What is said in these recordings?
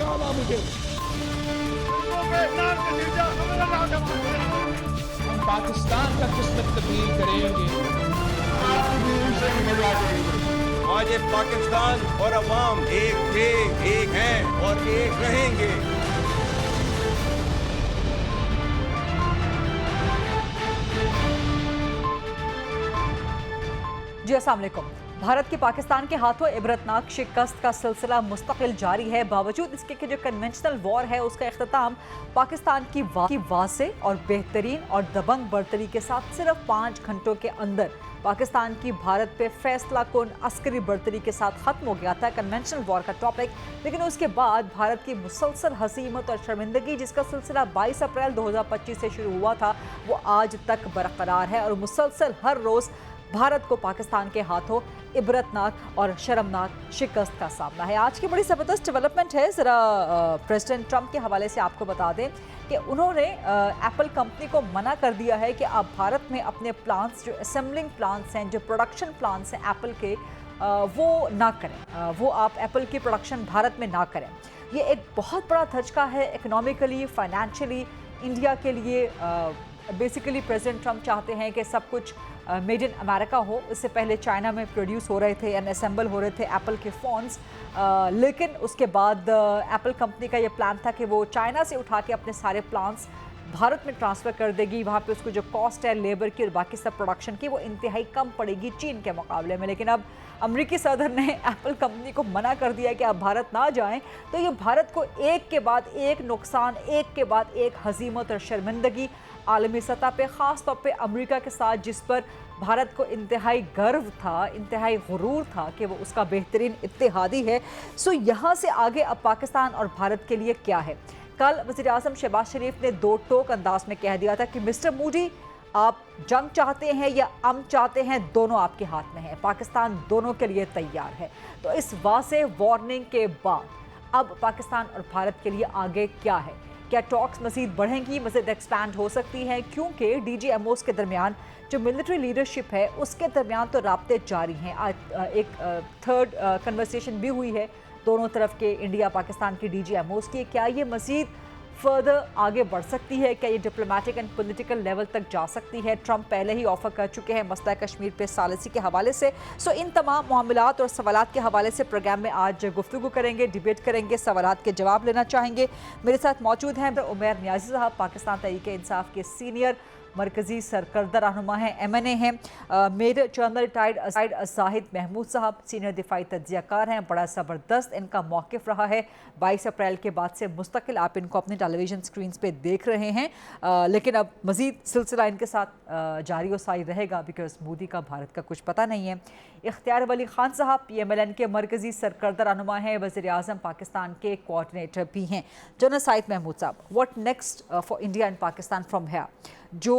डाला मुझे। हम पाकिस्तान का किस्मत तब्दील करेंगे। आज ये पाकिस्तान और अवाम एक थे, एक हैं और एक रहेंगे। जी अस्सलाम वालेकुम। भारत की पाकिस्तान के हाथों इबरतनाक शिकस्त का सिलसिला मुस्तकिल जारी है। बावजूद इसके कि जो कन्वेंशनल वॉर है उसका इख्तिताम पाकिस्तान की वासे और बेहतरीन और दबंग बर्तरी के साथ सिर्फ 5 घंटों के अंदर पाकिस्तान की भारत पे फैसला कुन अस्करी बर्तरी के साथ ख़त्म हो गया था कन्वेंशनल वॉर का टॉपिक। लेकिन उसके बाद भारत की मुसलसल हसीमत और शर्मिंदगी जिसका सिलसिला 22 अप्रैल 2025 से शुरू हुआ था वो आज तक बरकरार है और मुसलसल हर रोज़ भारत को पाकिस्तान के हाथों इबरतनाक और शर्मनाक शिकस्त का सामना है। आज की बड़ी ज़बरदस्त डेवलपमेंट है, ज़रा प्रेसिडेंट ट्रंप के हवाले से आपको बता दें कि उन्होंने एप्पल कंपनी को मना कर दिया है कि आप भारत में अपने प्लांट्स जो असेंबलिंग प्लांट्स हैं, जो प्रोडक्शन प्लांट्स हैं एप्पल के, वो ना करें, वो आप एप्पल की प्रोडक्शन भारत में ना करें। ये एक बहुत बड़ा धचका है इकोनॉमिकली, फाइनेंशियली इंडिया के लिए। बेसिकली प्रेसिडेंट ट्रंप चाहते हैं कि सब कुछ मेड इन अमेरिका हो। इससे पहले चाइना में प्रोड्यूस हो रहे थे एंड असेंबल हो रहे थे एप्पल के फ़ोन्स, लेकिन उसके बाद एप्पल कंपनी का ये प्लान था कि वो चाइना से उठा के अपने सारे प्लांट्स भारत में ट्रांसफ़र कर देगी। वहाँ पे उसको जो कॉस्ट है लेबर की और बाकी सब प्रोडक्शन की वो इंतहाई कम पड़ेगी चीन के मुकाबले में। लेकिन अब अमेरिकी सदर ने एप्पल कंपनी को मना कर दिया कि आप भारत ना जाएं, तो ये भारत को एक के बाद एक नुकसान, एक के बाद एक हजीमत और शर्मिंदगी आलमी सतह पे, ख़ास तौर पे अमेरिका के साथ जिस पर भारत को इंतहाई गर्व था, इंतहाई गुरूर था कि वो उसका बेहतरीन इत्तेहादी है। सो यहाँ से आगे अब पाकिस्तान और भारत के लिए क्या है? कल वज़ीर आज़म शहबाज शरीफ ने दो टोक अंदाज में कह दिया था कि मिस्टर मोदी, आप जंग चाहते हैं या अमन चाहते हैं, दोनों आपके हाथ में है, पाकिस्तान दोनों के लिए तैयार है। तो इस वाज़ेह वार्निंग के बाद अब पाकिस्तान और भारत के लिए आगे क्या है? क्या टॉक्स मज़ीद बढ़ेंगी, मज़ीद एक्सपैंड हो सकती हैं? क्योंकि DGMOs के दरमियान जो मिलिट्री लीडरशिप है उसके दरमियान तो राब्ते जारी हैं। आज एक थर्ड कन्वर्सेशन भी हुई है दोनों तरफ के, इंडिया पाकिस्तान की DGMOs की। क्या ये मज़ीद फर्दर आगे बढ़ सकती है? क्या ये डिप्लोमेटिक एंड पॉलिटिकल लेवल तक जा सकती है? ट्रंप पहले ही ऑफर कर चुके हैं मसला कश्मीर पे सालिसी के हवाले से। सो इन तमाम मामलात और सवालात के हवाले से प्रोग्राम में आज गुफ्तगू करेंगे, डिबेट करेंगे, सवालात के जवाब लेना चाहेंगे। मेरे साथ मौजूद हैं उमैर नियाज़ी साहब, पाकिस्तान तहरीक इंसाफ के सीनियर मरकज़ी सरकर्दा रहनुमा हैं, MNA हैं। Major general retired Zahid Mahmood साहब सीनियर दिफाई तज्ज़ियाकार हैं। बड़ा ज़बरदस्त इनका मौक़िफ़ रहा है 22 अप्रैल के बाद से मुस्तकिल आप इनको अपने टेलीविज़न स्क्रीन्स पे देख रहे हैं, लेकिन अब मज़ीद सिलसिला इनके साथ जारी व सारी रहेगा बिकॉज़ मोदी का भारत का कुछ पता नहीं है। इख्तियार वली खान साहब PMLN के मरकज़ी सरकर्दा रहनुमा हैं, वज़ीर आज़म पाकिस्तान के कोऑर्डिनेटर भी हैं। जनरल साहिद महमूद साहब, what next for India and Pakistan from here? जो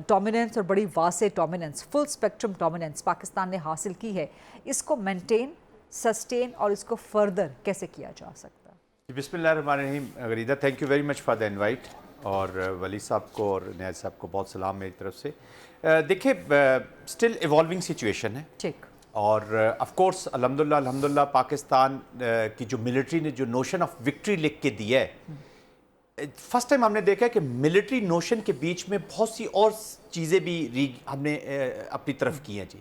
डोमिनेंस और बड़ी वासे dominance, full spectrum dominance Pakistan ने हासिल की है, इसको मेंटेन, सस्टेन और इसको फर्दर कैसे किया जा सकता है? बिस्मिल्लाहिर्रहमानिर्रहीम। Gharida, thank you very much for the invite, और वली साहब को और नियाज़ साहब को बहुत सलाम मेरी तरफ से। देखिए, स्टिल इवॉल्विंग सिचुएशन है, ठीक, और ऑफ कोर्स अल्हम्दुलिल्लाह पाकिस्तान की जो मिलिट्री ने जो नोशन ऑफ विक्ट्री लिख के दिया है, फर्स्ट टाइम हमने देखा है कि मिलिट्री नोशन के बीच में बहुत सी और चीज़ें भी हमने अपनी तरफ की हैं जी,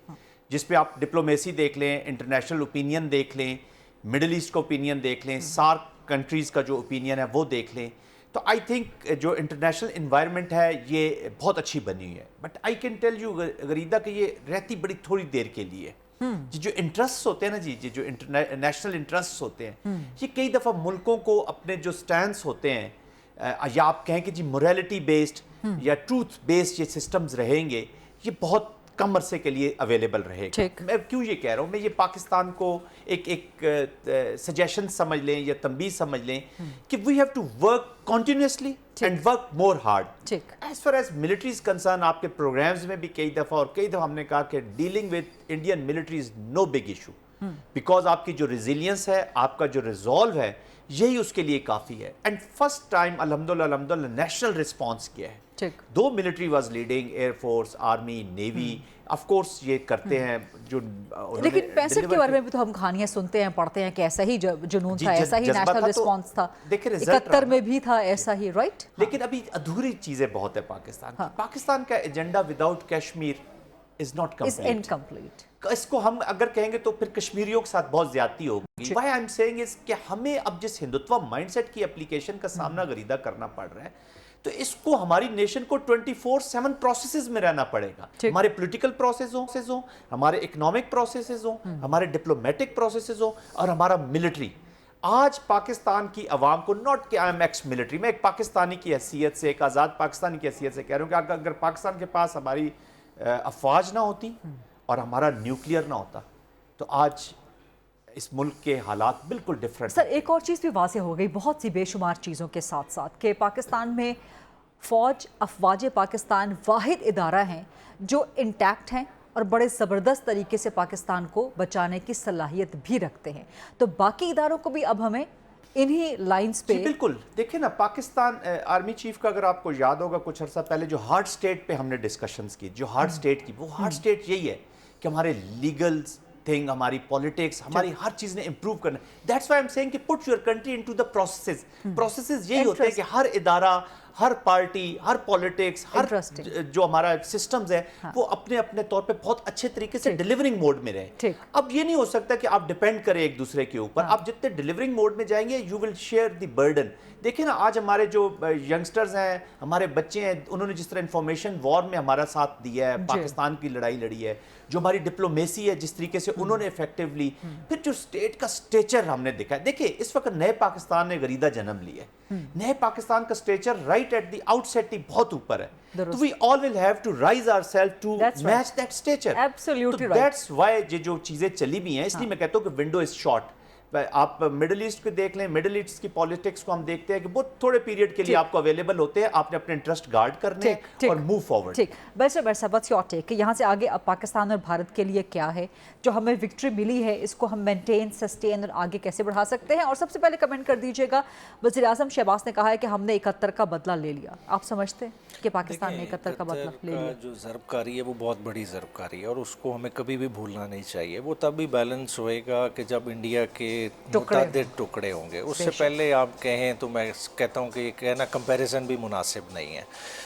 जिस पे आप डिप्लोमेसी देख लें, इंटरनेशनल ओपिनियन देख लें, मिडिल ईस्ट का ओपिनियन देख लें, सार्क कंट्रीज़ का जो ओपिनियन है वो देख लें। तो आई थिंक जो इंटरनेशनल इन्वायरमेंट है ये बहुत अच्छी बनी हुई है। But I can tell you Gharida कि ये रहती बड़ी थोड़ी देर के लिए। जो इंटरेस्ट होते हैं ना जी, जो इंटरनेशनल इंटरेस्ट होते हैं, ये कई दफ़ा मुल्कों को अपने जो स्टैंड्स होते हैं, या आप कहें कि जी मोरालिटी बेस्ड या ट्रूथ बेस्ड ये सिस्टम्स रहेंगे, ये बहुत कम अरसे के लिए अवेलेबल रहेगा। मैं क्यों ये कह रहा हूँ, मैं ये पाकिस्तान को एक सजेशन समझ लें या तंबीह समझ लें कि we have to work continuously and work more hard. As far as military is concern, आपके प्रोग्राम्स में भी कई दफ़ा हमने कहा कि dealing with Indian military is no big issue. Because आपकी जो रिजिलियंस है, आपका जो रिजॉल्व है, यही उसके लिए काफ़ी है. एंड फर्स्ट टाइम अल्हम्दुलिल्लाह नेशनल रिस्पॉन्स किया है. ठीक. दो military was leading, air force, army, navy, of course ये करते हैं जो लेकिन 65 के बारे में भी तो हम कहानियां सुनते हैं, पढ़ते हैं कि ऐसा ही जुनून था, ऐसा ही नेशनल रिस्पॉन्स था. देखिए रिजल्ट 71 में भी था ऐसा ही, राइट. लेकिन अभी अधूरी चीजें बहुत है पाकिस्तान की. पाकिस्तान का agenda without Kashmir is not is complete. Incomplete. इसको हम अगर कहेंगे तो फिर कश्मीरियों के साथ बहुत ज्यादती होगी. Why I am saying is कि हमें अब जिस हिंदुत्व माइंडसेट की एप्लीकेशन का सामना गरीदा करना पड़ रहा है, तो इसको हमारी नेशन को 24/7 प्रोसेसेस में रहना पड़ेगा. हमारे पॉलिटिकल प्रोसेस हो, हमारे इकोनॉमिक प्रोसेसेस हो, हमारे डिप्लोमेटिक प्रोसेसेस हो, और हमारा मिलिट्री. आज पाकिस्तान की आवाम को, नॉट कि आई एम एक्स मिलिट्री, मैं एक पाकिस्तानी की हैसियत से, एक आज़ाद पाकिस्तानी की हैसियत से कह रहा हूँ कि अगर पाकिस्तान के पास हमारी अफवाज ना होती और हमारा न्यूक्लियर ना होता, तो आज इस मुल्क के हालात बिल्कुल डिफरेंट. सर एक और चीज़ भी वाज़ेह हो गई बहुत सी बेशुमार चीज़ों के साथ साथ कि पाकिस्तान में फ़ौज, अफवाज पाकिस्तान वाहिद इदारा हैं जो इंटैक्ट हैं और बड़े ज़बरदस्त तरीके से पाकिस्तान को बचाने की सलाहियत भी रखते हैं. तो बाकी इदारों को भी अब हमें इन्हीं लाइंस पे. बिल्कुल. देखिए ना, पाकिस्तान आर्मी चीफ का अगर आपको याद होगा कुछ अर्सा पहले जो हार्ड स्टेट पे हमने डिस्कशंस की, जो हार्ड स्टेट की, वो हार्ड स्टेट यही है कि हमारे लीगल थिंग, हमारी पॉलिटिक्स, हमारी हर चीज़ ने इंप्रूव करना. That's why I am saying कि put your country into the processes. Processes यही होते हैं कि हर इदारा, हर पार्टी, हर पॉलिटिक्स, हर जो हमारा सिस्टम्स है, वो अपने अपने तौर पे बहुत अच्छे तरीके से डिलीवरिंग मोड में रहे. अब ये नहीं हो सकता कि आप डिपेंड करें एक दूसरे के ऊपर. आप जितने डिलीवरिंग मोड में जाएंगे, you will share the burden. देखिए ना, आज हमारे जो यंगस्टर्स हैं, हमारे बच्चे हैं, उन्होंने जिस तरह इंफॉर्मेशन वॉर में हमारा साथ दिया है, पाकिस्तान की लड़ाई लड़ी है, जो हमारी डिप्लोमेसी है जिस तरीके से उन्होंने इफेक्टिवली, फिर जो स्टेट का स्टेचर हमने देखा है. देखिए इस वक्त नए पाकिस्तान ने गरीदा जन्म लिया है. नए पाकिस्तान का stature right at the outset ही बहुत ऊपर है. तो we all will have to rise ourselves to match that stature. Absolutely right. That's why ये जो चीजें चली भी हैं, इसलिए मैं कहता हूं कि विंडो इज शॉर्ट. आप मिडिल ईस्ट को देख लें, मिडिल ईस्ट की पॉलिटिक्स को हम देखते हैं कि बहुत थोड़े पीरियड के लिए आपको अवेलेबल होते हैं, आपने अपने इंटरेस्ट गार्ड करने और मूव फॉरवर्ड. ठीक. बैरिस्टर व्हाट्स योर टेक कि यहाँ से आगे अब पाकिस्तान और भारत के लिए क्या है, जो हमें विक्ट्री मिली है इसको हम मेंटेन, सस्टेन और आगे कैसे बढ़ा सकते हैं. और सबसे पहले कमेंट कर दीजिएगा, वज़ीर आज़म शहबाज ने कहा है कि हमने 71 का बदला ले लिया. आप समझते हैं कि पाकिस्तान ने 71 का बदला ले लिया? जो ज़रबकारी है वो बहुत बड़ी ज़रबकारी है और उसको हमें कभी भी भूलना नहीं चाहिए. वो तब भी बैलेंस होएगा कि जब इंडिया के मुतअद्दिद टुकड़े होंगे. उससे पहले आप कहें तो मैं कहता हूँ कि ये कहना कंपैरिजन भी मुनासिब नहीं है.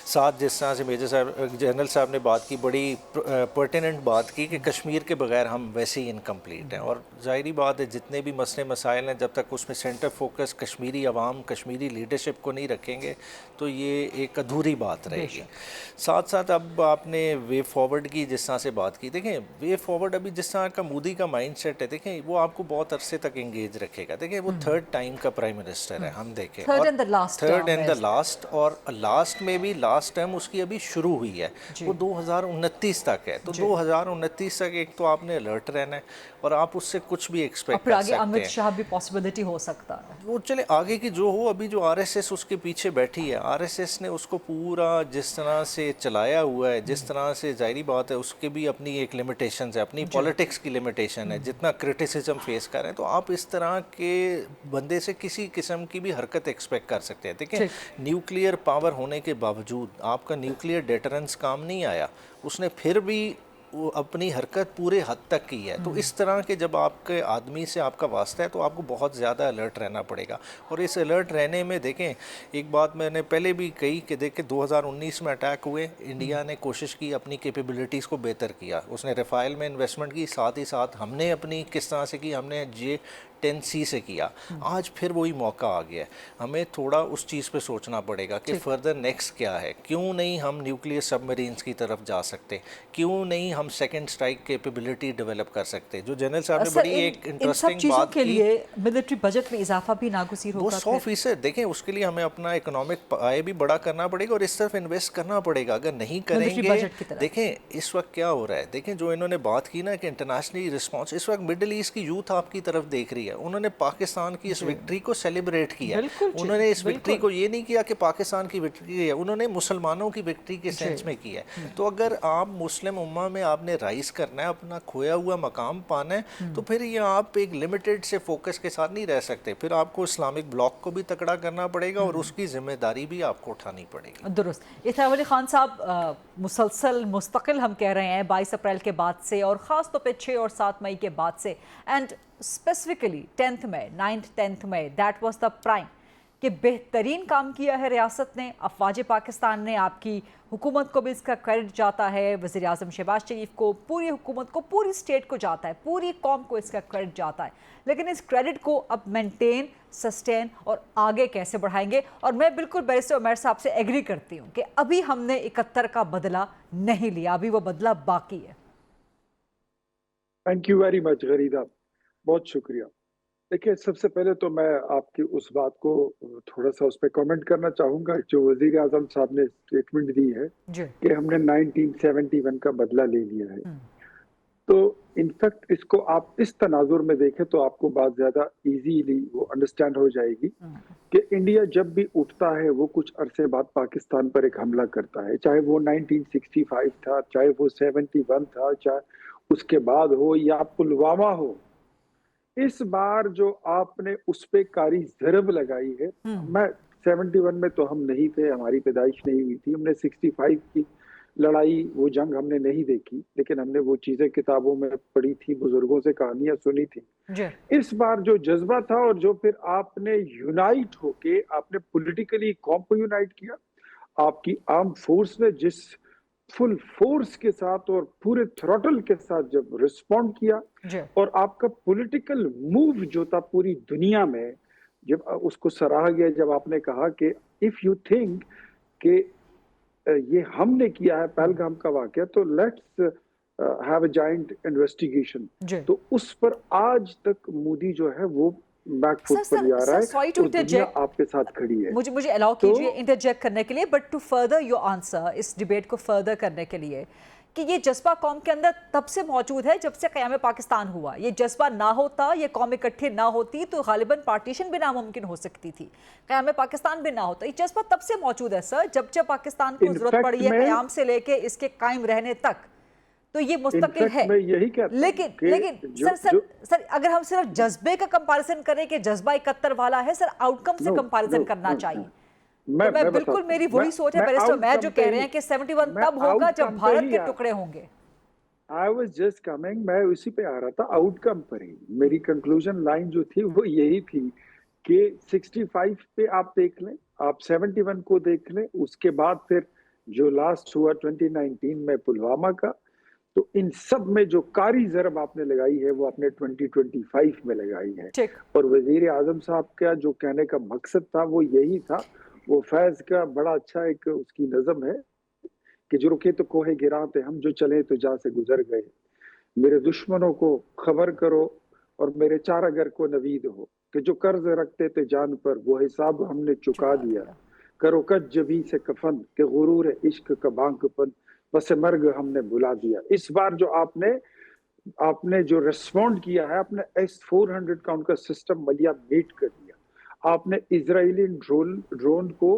साथ जिस तरह से मेजर साहब, जनरल साहब ने बात की, बड़ी पर्टिनेंट बात की कि कश्मीर के बगैर हम वैसे ही इनकम्प्लीट हैं. और ज़ाहिरी बात है जितने भी मसले मसाइल हैं, जब तक उसमें सेंटर फोकस कश्मीरी अवाम, कश्मीरी लीडरशिप को नहीं रखेंगे तो ये एक अधूरी बात रहेगी. साथ साथ अब आपने वे फॉरवर्ड की जिस तरह से बात की, देखें वे फॉरवर्ड अभी जिस तरह का मोदी का माइंड सेट है, देखें वो आपको बहुत अरसे तक एंगेज रखेगा. देखें वो थर्ड टाइम का प्राइम मिनिस्टर है, हम देखें थर्ड एंड द लास्ट, और लास्ट में भी लास्ट टर्म उसकी अभी शुरू हुई है, वो 2029 तक है. तो 2029 तक एक तो आपने अलर्ट रहना है और आप उससे कुछ भी एक्सपेक्ट कर सकते हैं. अमित शाह भी पॉसिबिलिटी हो सकता है. वो चले आगे की जो हो. अभी जो आरएसएस उसके पीछे बैठी है, आरएसएस ने उसको पूरा जिस तरह से चलाया हुआ है, जिस तरह से, जाहिर बात है उसके भी अपनी एक लिमिटेशंस है, अपनी पॉलिटिक्स की लिमिटेशन है, जितना क्रिटिसिज्म फेस कर रहे हैं. तो आप इस तरह के बंदे से किसी किस्म की भी हरकत एक्सपेक्ट कर सकते हैं. देखिए न्यूक्लियर पावर होने के बावजूद आपका न्यूक्लियर डेटरेंस काम नहीं आया, उसने फिर भी वो अपनी हरकत पूरे हद तक की है. तो इस तरह के जब आपके आदमी से आपका वास्ता है तो आपको बहुत ज़्यादा अलर्ट रहना पड़ेगा. और इस अलर्ट रहने में देखें, एक बात मैंने पहले भी कही कि देखें 2019 में अटैक हुए, इंडिया ने कोशिश की, अपनी कैपेबिलिटीज़ को बेहतर किया, उसने रफ़ाइल में इन्वेस्टमेंट की, साथ ही साथ हमने अपनी किस तरह से की, हमने J-10C से किया. आज फिर वही मौका आ गया है. हमें थोड़ा उस चीज़ पे सोचना पड़ेगा कि फर्दर नेक्स्ट क्या है. क्यों नहीं हम न्यूक्लियर सबमरीन्स की तरफ जा सकते, क्यों नहीं हम सेकंड स्ट्राइक कैपेबिलिटी डेवलप कर सकते. जो जनरल साहब ने बड़ी एक इंटरेस्टिंग बात के लिए मिलिट्री बजट में इजाफा भी नागुज़ीर होगा. वो 100%. देखें उसके लिए हमें अपना इकोनॉमिक पाए भी बड़ा करना पड़ेगा और इस तरफ इन्वेस्ट करना पड़ेगा. अगर नहीं करेंगे, देखें इस वक्त क्या हो रहा है, देखें जो इन्होंने बात की ना कि इंटरनेशनली रिस्पॉन्स, इस वक्त मिडिल ईस्ट की यूथ आपकी तरफ देख रही है. है, उन्होंने पाकिस्तान की इस विक्ट्री को सेलिब्रेट किया। बिल्कुल जी, उन्होंने इस विक्ट्री बिल्कुल। को ये नहीं किया कि पाकिस्तान की विक्ट्री है, उन्होंने मुसलमानों की विक्ट्री के सेंस में किया है। तो अगर आप मुस्लिम उम्मा में आपने राइज करना है, अपना खोया हुआ मकाम पाना है, तो फिर ये आप एक लिमिटेड से फोकस के साथ नहीं रह सकते, फिर आपको इस्लामिक ब्लॉक को भी तकड़ा करना पड़ेगा और उसकी जिम्मेदारी भी आपको उठानी पड़ेगी। दुरुस्त। इथार अली खान साहब, मुसलसल मुस्तकिल हम कह रहे हैं 22 अप्रैल के बाद से और ख़ास तौर पे 6 और 7 मई के बाद से, and specifically 10th May 9th 10th May, that was the prime, कि बेहतरीन काम किया है रियासत ने, अफवाज पाकिस्तान ने, आपकी हुकूमत को भी इसका क्रेडिट जाता है, वज़ीर आज़म शहबाज शरीफ को, पूरी हुकूमत को, पूरी स्टेट को जाता है, पूरी कौम को इसका क्रेडिट जाता है। लेकिन इस क्रेडिट को अब मेंटेन, सस्टेन और आगे कैसे बढ़ाएंगे? और मैं बिल्कुल बैरिस्टर उमैर साहब से एग्री करती हूँ कि अभी हमने 71 का बदला नहीं लिया, अभी वो बदला बाकी है। थैंक यू वेरी मच गरीदा, बहुत शुक्रिया। देखिए, सबसे पहले तो मैं आपकी उस बात को थोड़ा सा उस पर कमेंट करना चाहूँगा जो वज़ीर आज़म साहब ने स्टेटमेंट दी है जी। कि हमने 1971 का बदला ले लिया है। तो इनफैक्ट इसको आप इस तनाजुर में देखें तो आपको बात ज़्यादा इजीली वो अंडरस्टैंड हो जाएगी कि इंडिया जब भी उठता है वो कुछ अरसे बाद पाकिस्तान पर एक हमला करता है, चाहे वो 1965 था, चाहे वो 71 था, चाहे उसके बाद हो या पुलवामा हो। इस बार जो आपने उस पे कारी ज़रब लगाई है, मैं 71 में तो हम नहीं थे, हमारी पैदाइश नहीं हुई थी, हमने 65 की लड़ाई, वो जंग हमने नहीं देखी, लेकिन हमने वो चीजें किताबों में पढ़ी थी, बुजुर्गों से कहानियां सुनी थी। इस बार जो जज्बा था और जो फिर आपने यूनाइट होके आपने पॉलिटिकली कौम को यूनाइट किया, आपकी आर्म फोर्स ने जिस फुल फोर्स के साथ और पूरे थ्रॉटल के साथ जब रिस्पॉन्ड किया, और आपका पॉलिटिकल मूव जो था पूरी दुनिया में जब उसको सराहा गया, जब आपने कहा कि इफ यू थिंक कि ये हमने किया है पहलगाम का वाकया, तो let's have a joint investigation. तो उस पर आज तक मोदी जो है वो बैक फुट पर जा रहा है और दुनिया आपके साथ खड़ी है। मुझे अलाउ कीजिए इंटरजेक्ट करने के लिए, but to further your answer, इस डिबेट को फर्दर करने के लिए, कि ये जज्बा कौम के अंदर तब से मौजूद है जब से क़याम पाकिस्तान हुआ। ये जज्बा ना होता, ये कौम इकट्ठी ना होती तो गालिबन पार्टीशन भी नामुमकिन हो सकती थी, क़याम पाकिस्तान भी ना होता। ये जज्बा तब से मौजूद है सर, जब जब पाकिस्तान को जरूरत पड़ी है क़याम से लेके इसके कायम रहने तक, तो ये मुस्तकिल है। लेकिन सर अगर हम सिर्फ जज्बे का कंपैरिजन करें कि जज्बा 71 वाला है, सर आउटकम से कंपैरिजन करना चाहिए। मैं बिल्कुल, मेरी वही सोच है बैरिस्टर उमैर जो कह रहे हैं कि 71 तब होगा जब भारत के टुकड़े होंगे। I was just coming, मैं उसी पे आ रहा था, आउटकम पर ही। मेरी कंक्लूजन लाइन जो थी वो यही थी कि 65 पे आप देख लें, आप 71 को देख लें, उसके बाद फिर जो लास्ट हुआ 2019 में पुलवामा का, तो इन सब में जो कारी ज़रब आपने लगाई है वो आपने 2025 में लगाई है। और वज़ीर आज़म साहब का जो कहने का मकसद था वो यही था। वो फैज़ का बड़ा अच्छा एक उसकी नज़म है कि जो रुके तो कोहे गिरा थे हम, जो चले तो जा से गुजर गए। मेरे दुश्मनों को खबर करो और मेरे चारागर को नवीद हो कि जो कर्ज रखते थे जान पर वो हिसाब हमने चुका दिया। करो कज जबी से कफन के गुरूर इश्क का बांकपन, बस मर्ग हमने बुला दिया। इस बार जो आपने जो रिस्पॉन्ड किया है, आपने S-400 का उनका सिस्टम मलिया मीट कर दिया। आपने इजरायली ड्रोन को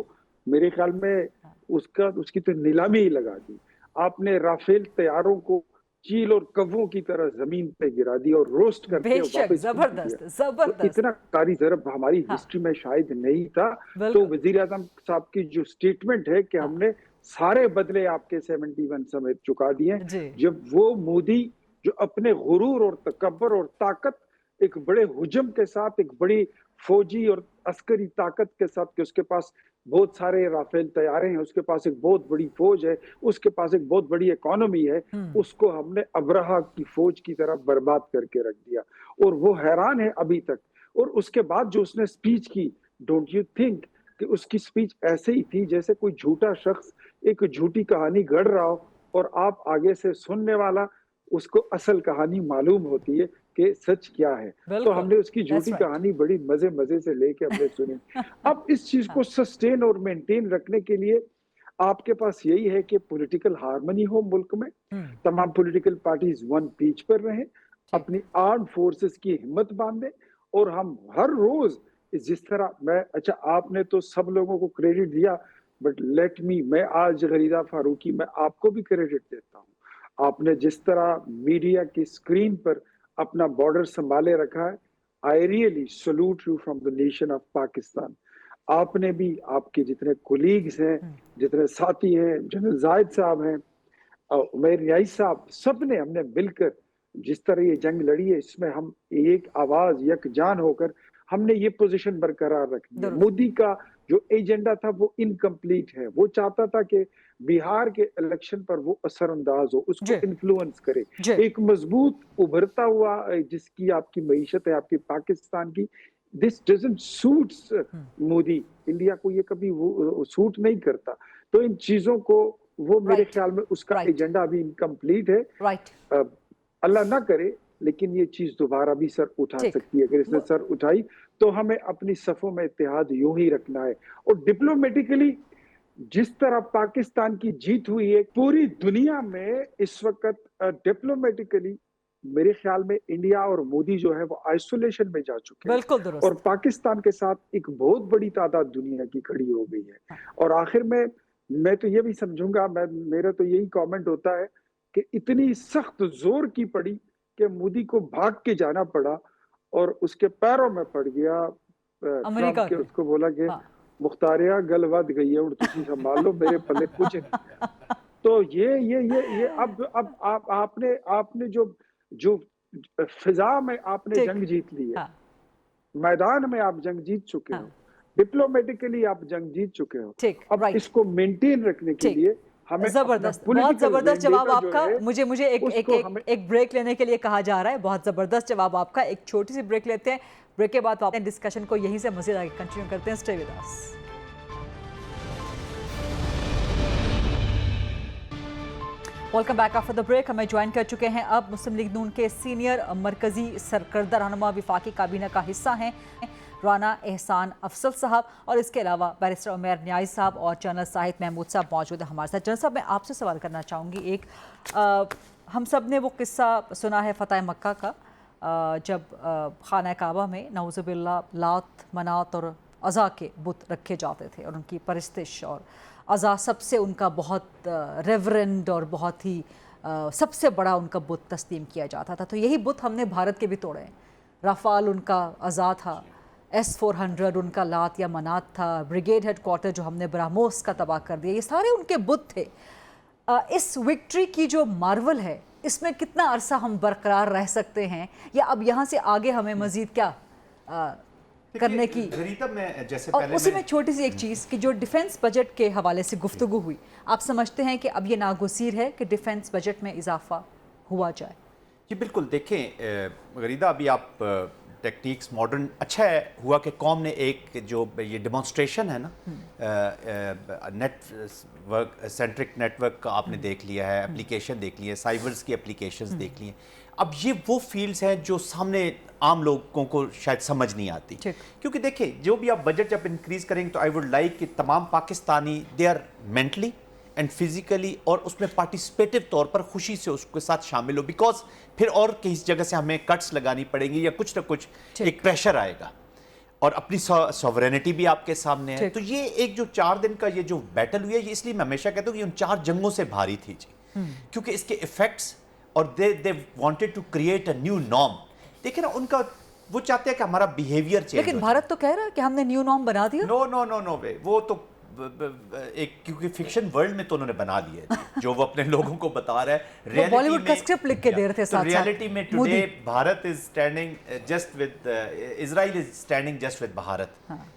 मेरे ख्याल में उसकी तो नीलामी ही लगा दी। आपने राफेल तैयारों को चील और कव्वों की तरह जमीन पे गिरा दिया और रोस्ट करके वापस जबरदस्त। तो इतना कारी ज़रब हमारी हिस्ट्री में शायद नहीं था। तो वज़ीर आज़म साहब की जो स्टेटमेंट है कि हमने सारे बदले आपके 71 समेत चुका दिए, जब वो मोदी जो अपने गुरूर और तकब्बर और ताकत, एक बड़े हुजम के साथ, एक बड़ी फौजी और अस्करी ताकत के साथ, कि उसके पास बहुत सारे राफेल तैयारे हैं, उसके पास एक बहुत बड़ी फौज है, उसके पास एक बहुत बड़ी इकोनॉमी है, उसको हमने अब्रहा की फौज की तरह बर्बाद करके रख दिया। और वो हैरान है अभी तक। और उसके बाद जो उसने स्पीच की, डोंट यू थिंक कि उसकी स्पीच ऐसे ही थी जैसे कोई झूठा शख्स एक झूठी कहानी गढ़ रहा हो और आप आगे से सुनने वाला उसको असल कहानी मालूम होती है कि सच क्या है। तो हमने उसकी झूठी कहानी बड़ी मजे से लेके हमने सुनी। अब इस चीज को सस्टेन और मेंटेन रखने के लिए आपके पास यही है कि पॉलिटिकल हार्मनी हो मुल्क में, तमाम पॉलिटिकल पार्टीज वन पेज पर रहें, अपनी आर्म फोर्सेस की हिम्मत बांधें और हम हर रोज जिस तरह मैं, अच्छा आपने तो सब लोगों को क्रेडिट दिया, बट लेट मी, मैं आज गरीदा फारूकी, मैं आपको भी क्रेडिट देता हूँ। आपने जिस तरह मीडिया की स्क्रीन पर अपना बॉर्डर संभाले रखा है, I really salute you from the nation of Pakistan. आपने भी, आपके जितने कोलीग्स हैं, जितने साथी हैं, जनरल जाहिद साहब हैं, उमैर न्याई साहब, सब ने, हमने मिलकर जिस तरह ये जंग लड़ी है, इसमें हम एक आवाज यकजान होकर हमने ये पोजीशन बरकरार रखी है। मोदी का जो एजेंडा था वो इनकम्प्लीट है। वो चाहता था कि बिहार के इलेक्शन पर वो असरअंदाज हो, उसको इन्फ्लुएंस करे। एक मजबूत उभरता हुआ जिसकी आपकी मईशत है, आपकी पाकिस्तान की, this doesn't suits Modi. India को ये कभी वो सूट नहीं करता। तो इन चीजों को वो मेरे ख्याल में उसका एजेंडा अभी इनकम्प्लीट है। अल्लाह ना करे लेकिन ये चीज दोबारा भी सर उठा सकती है। अगर इसने सर उठाई तो हमें अपनी सफों में इत्तेहाद यूं ही रखना है। और डिप्लोमेटिकली जिस तरह पाकिस्तान की जीत हुई है, पूरी दुनिया में इस वक्त डिप्लोमेटिकली मेरे ख्याल में इंडिया और मोदी जो है वो आइसोलेशन में जा चुके हैं। बिल्कुल दुरुस्त। और पाकिस्तान के साथ एक बहुत बड़ी तादाद दुनिया की खड़ी हो गई है। और आखिर में मैं तो ये भी समझूंगा, मेरा तो यही कमेंट होता है कि इतनी सख्त जोर की पड़ी कि मोदी को भाग के जाना पड़ा और उसके पैरों में पड़ गया अमेरिका के। उसको बोला कि मुख्तारिया गल वध गई है, और तुसी संभाल लो, मेरे पल्ले कुछ नहीं। तो ये अब आपने जो फिजा में आपने जंग जीत ली है, मैदान में आप जंग जीत चुके हो, डिप्लोमेटिकली आप जंग जीत चुके हो। अब इसको मेंटेन रखने के लिए हमें जबरदस्त, बहुत जबरदस्त जवाब आपका। मुझे एक ब्रेक लेने के लिए कहा जा रहा है। बहुत जबरदस्त जवाब आपका। एक छोटी सी ब्रेक लेते हैं। ब्रेक के बाद आप डिस्कशन को यहीं से मज़ीद आगे कंटिन्यू करते हैं। Stay with us. Welcome back after the break. हमें ज्वाइन कर चुके हैं अब मुस्लिम लीग नून के सीनियर मरकजी सरकर्दा रहनुमा विफाकी काबीना का हिस्सा हैं राना एहसान अफसल साहब, और इसके अलावा बैरिस्टर उमैर न्याई साहब और जनरल साहिद महमूद साहब मौजूद हैं हमारे साथ। जनरल साहब, मैं आपसे सवाल करना चाहूँगी। हम सब ने वो किस्सा सुना है फ़तह मक्का का, जब खाना काबा में नऊज़ुबिल्लाह लात मनात और अज़ा के बुत रखे जाते थे और उनकी परस्तिश और अज़ा सबसे उनका बहुत रेवरेंड और बहुत ही सबसे बड़ा उनका बुत तस्लीम किया जाता था। तो यही बुत हमने भारत के भी तोड़े हैं। राफाल उनका अज़ा था, S-400 उनका लात या मनात था, ब्रिगेड हेडक्वार्टर जो हमने ब्राह्मोस का तबाह कर दिया, ये सारे उनके बुत थे। इस विक्ट्री की जो मार्वल है, इसमें कितना अरसा हम बरकरार रह सकते हैं, या अब यहाँ से आगे हमें मज़ीद क्या करने की? में जैसे और उसी में छोटी सी एक चीज़ कि जो डिफेंस बजट के हवाले से गुफ्तगू हुई, आप समझते हैं कि अब ये नागुसीर है कि डिफेंस बजट में इजाफा हुआ जाए? जी बिल्कुल। देखें गरीदा, अभी आप टेक्निक्स मॉडर्न अच्छा है हुआ कि कौम ने एक जो ये डेमोन्स्ट्रेशन है ना, नेटवर्क सेंट्रिक नेटवर्क का आपने देख लिया है, एप्लीकेशन देख ली है, साइबर्स की एप्लीकेशंस देख ली हैं। अब ये वो फील्ड्स हैं जो सामने आम लोगों को शायद समझ नहीं आती, क्योंकि देखिए जो भी आप बजट जब इंक्रीज करेंगे तो आई वुड लाइक कि तमाम Pakistani they are mentally and physically और उसमें पार्टिसिपेटिव तौर पर खुशी से उसके साथ शामिल हो, बिकॉज फिर और किसी जगह से हमें कट्स लगानी पड़ेंगी या कुछ ना कुछ एक प्रेशर आएगा, और अपनी सॉवरेनिटी भी आपके सामने है। तो ये एक जो 4 दिन का ये जो बैटल हुई है, ये इसलिए मैं हमेशा कहता हूँ कि उन 4 जंगों से भारी थी जी, क्योंकि इसके इफेक्ट्स और they wanted to create a new norm. देखिए ना, उनका वो चाहते हैं कि हमारा बिहेवियर चेंज। लेकिन भारत तो कह रहा है कि हमने न्यू नॉर्म बना दिया। नो वे, वो तो एक क्योंकि फिक्शन वर्ल्ड में तो उन्होंने बना दिया जो वो अपने लोगों को बता रहा है। बॉलीवुड का स्क्रिप्ट लिख के दे रहे थे साथ-साथ। रियलिटी में today Bharat is standing just with Israel is standing just with Bharat.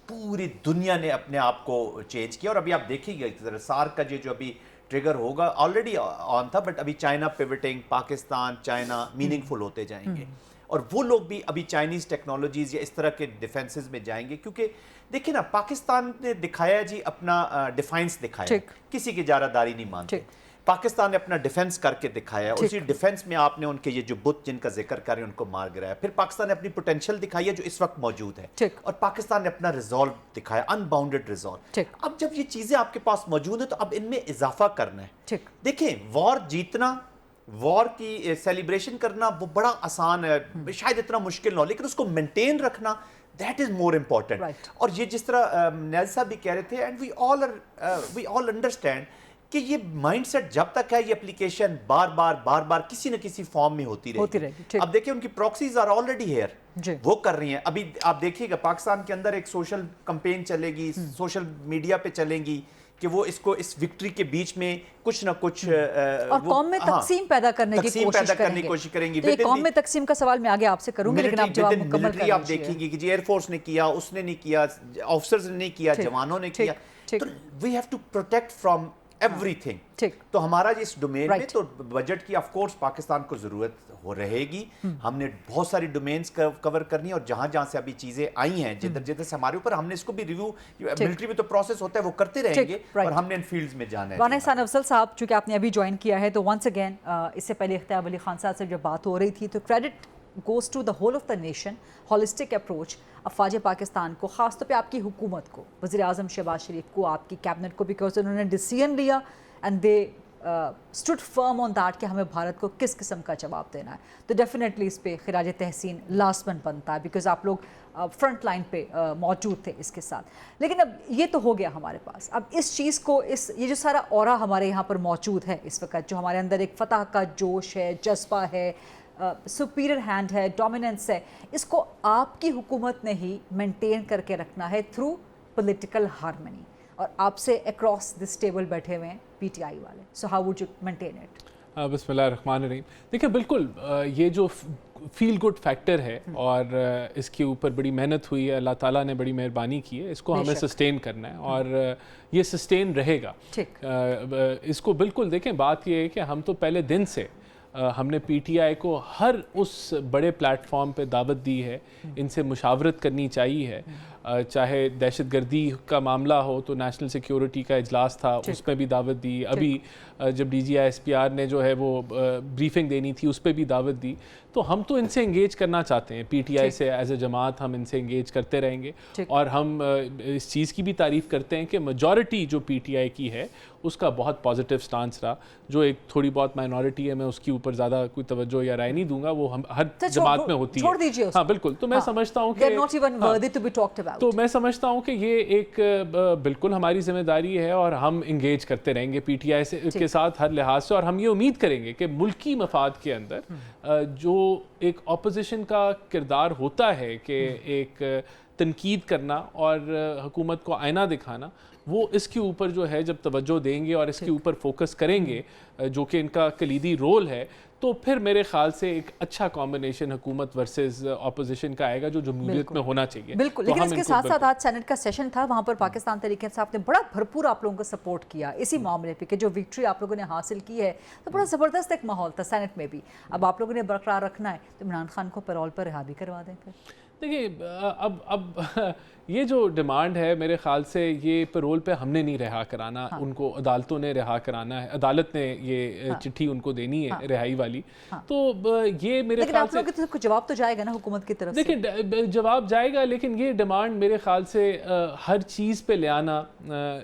पूरी दुनिया ने अपने आप को चेंज किया, और अभी आप देखिएगा सार्क का जो अभी ट्रिगर होगा ऑलरेडी ऑन था, बट अभी China pivoting, Pakistan China meaningful होते जाएंगे, और वो लोग भी अभी चाइनीज टेक्नोलॉजीज या इस तरह के डिफेंसेस में जाएंगे। क्योंकि देखिए ना, पाकिस्तान ने दिखाया जी अपना डिफेंस दिखाया, किसी की जारादारी नहीं मानते। पाकिस्तान ने अपना डिफेंस करके दिखाया, उसी डिफेंस में आपने उनके ये जो बुत जिनका जिक्र कर रहे हैं उनको मार गिराया। फिर पाकिस्तान ने अपनी पोटेंशियल दिखाई है जो इस वक्त मौजूद है, और पाकिस्तान ने अपना रिजॉल्व दिखाया, अनबाउंडेड रिजॉल्व। अब जब ये चीजें आपके पास मौजूद है तो अब इनमें इजाफा करना है। देखिए, वॉर जीतना وار کی سیلیبریشن کرنا وہ بڑا آسان ہے, شاید اتنا مشکل نہ ہو, لیکن اس کو مینٹین رکھنا دیٹ از مور امپورٹنٹ. اور یہ جس طرح نیاز صاحب بھی کہہ رہے تھے, اینڈ وی آل انڈرسٹینڈ کہ یہ مائنڈ سیٹ جب تک ہے, یہ اپلیکیشن بار بار کسی نہ کسی فارم میں ہوتی رہے گی. اب دیکھیں ان کی پراکسیز آر آلریڈی ہیئر, وہ کر رہی ہیں. ابھی آپ دیکھیے گا پاکستان کے اندر ایک سوشل کمپین چلے گی, سوشل میڈیا پہ چلیں گی کہ وہ اس کو اس وکٹری کے بیچ میں کچھ نہ کچھ اور قوم میں تقسیم پیدا کرنے کی کوشش کریں گی. تو یہ قوم میں تقسیم کا سوال میں آگے آپ سے کروں گی, لیکن آپ جواب مکمل کریں. آپ دیکھیں گی کہ جی ایئر فورس نے کیا, اس نے نہیں کیا, آفیسرز نے نہیں کیا, جوانوں نے کیا. تو we have to protect from everything. تو ہمارا اس ڈومین میں تو بجٹ کی آف کورس پاکستان کو ضرورت ہو رہے گی. ہم نے بہت ساری ڈومینز کور کرنی ہے, اور جہاں جہاں سے ابھی چیزیں آئی ہیں جدھر سے ہمارے اوپر, ہم نے اس کو بھی ریویو, ملٹری میں تو پروسیس ہوتا ہے وہ کرتے رہیں گے, اور ہم نے ان فیلڈز میں جانا ہے. رانا احسان افضل صاحب, چونکہ آپ نے ابھی جوائن کیا ہے, تو ونس اگین اس سے پہلے اختیار ولی خان صاحب سے جب بات ہو رہی تھی تو credit goes to the whole of the nation, holistic approach افواج پاکستان کو, خاص طور پہ آپ کی حکومت کو, وزیر اعظم شہباز شریف کو, آپ کی کیبنٹ کو, بیکاز انہوں نے ڈیسیژن لیا and they stood firm on that کہ ہمیں بھارت کو کس قسم کا جواب دینا ہے. تو ڈیفینیٹلی اس پہ خراج تحسین لازماً بنتا ہے, بیکاز آپ لوگ فرنٹ لائن پہ موجود تھے اس کے ساتھ. لیکن اب یہ تو ہو گیا ہمارے پاس, اب اس چیز کو, یہ جو سارا اورا ہمارے یہاں پر موجود ہے اس وقت, جو ہمارے اندر ایک فتح کا جوش ہے, جذبہ ہے, سپیریئر ہینڈ ہے, ڈومیننس ہے, اس کو آپ کی حکومت نے ہی مینٹین کر کے رکھنا ہے تھرو پولیٹیکل ہارمنی, اور آپ سے اکراس دس ٹیبل بیٹھے ہوئے ہیں پی ٹی آئی والے. So how would you maintain it? بسم اللہ الرحمن الرحیم. دیکھیں بالکل یہ جو فیل گڈ فیکٹر ہے, اور اس کے اوپر بڑی محنت ہوئی ہے, اللہ تعالیٰ نے بڑی مہربانی کی ہے, اس کو ہمیں سسٹین کرنا ہے, اور یہ سسٹین رہے گا. اس کو بالکل دیکھیں, بات یہ ہے کہ ہم تو پہلے دن سے ہم نے پی ٹی آئی کو ہر اس بڑے پلیٹ فارم پہ دعوت دی ہے, ان سے مشاورت کرنی چاہیے ہے. چاہے دہشت گردی کا معاملہ ہو تو نیشنل سیکیورٹی کا اجلاس تھا, اس پہ بھی دعوت دی. ابھی جب D G I S P R نے جو ہے وہ بریفنگ دینی تھی, اس پہ بھی دعوت دی. تو ہم تو ان سے انگیج کرنا چاہتے ہیں, پی ٹی آئی سے ایز اے جماعت ہم ان سے انگیج کرتے رہیں گے. اور ہم اس چیز کی بھی تعریف کرتے ہیں کہ میجورٹی جو پی ٹی آئی کی ہے اس کا بہت پازیٹیو سٹانس رہا. جو ایک تھوڑی بہت مائنورٹی ہے, میں اس کے اوپر زیادہ کوئی توجہ یا رائے نہیں دوں گا, وہ ہم ہر جماعت میں ہوتی ہے. ہاں بالکل. تو میں سمجھتا ہوں کہ یہ ایک بالکل ہماری ذمہ داری ہے, اور ہم انگیج کرتے رہیں گے پی ٹی آئی کے ساتھ ہر لحاظ سے. اور ہم یہ امید کریں گے کہ ملکی مفاد کے اندر جو ایک اپوزیشن کا کردار ہوتا ہے کہ ایک تنقید کرنا اور حکومت کو آئینہ دکھانا, وہ اس کے اوپر جو ہے جب توجہ دیں گے اور اس کے اوپر فوکس کریں گے, جو کہ ان کا کلیدی رول ہے, تو پھر میرے خیال سے ایک اچھا کمبینیشن حکومت ورسز اپوزیشن کا آئے گا, جو جمہوریت میں ہونا چاہیے. بالکل. لیکن اس کے ساتھ ساتھ آج سینٹ کا سیشن تھا, وہاں پر پاکستان تحریک انصاف نے بڑا بھرپور آپ لوگوں کو سپورٹ کیا اسی معاملے پہ کہ جو وکٹری آپ لوگوں نے حاصل کی ہے, تو بڑا زبردست ایک ماحول تھا سینٹ میں بھی. اب آپ لوگوں نے برقرار رکھنا ہے تو عمران خان کو پیرول پر رہا بھی کروا دیں. پھر دیکھیے اب یہ جو ڈیمانڈ ہے, میرے خیال سے یہ پیرول پہ ہم نے نہیں رہا کرانا, ان کو عدالتوں نے رہا کرانا ہے, عدالت نے یہ چٹھی ان کو دینی ہے رہائی والی. تو یہ میرے خیال سے, لیکن آپ جواب تو جائے گا نا حکومت کی طرف سے. دیکھیں جواب جائے گا, لیکن یہ ڈیمانڈ میرے خیال سے ہر چیز پہ لے آنا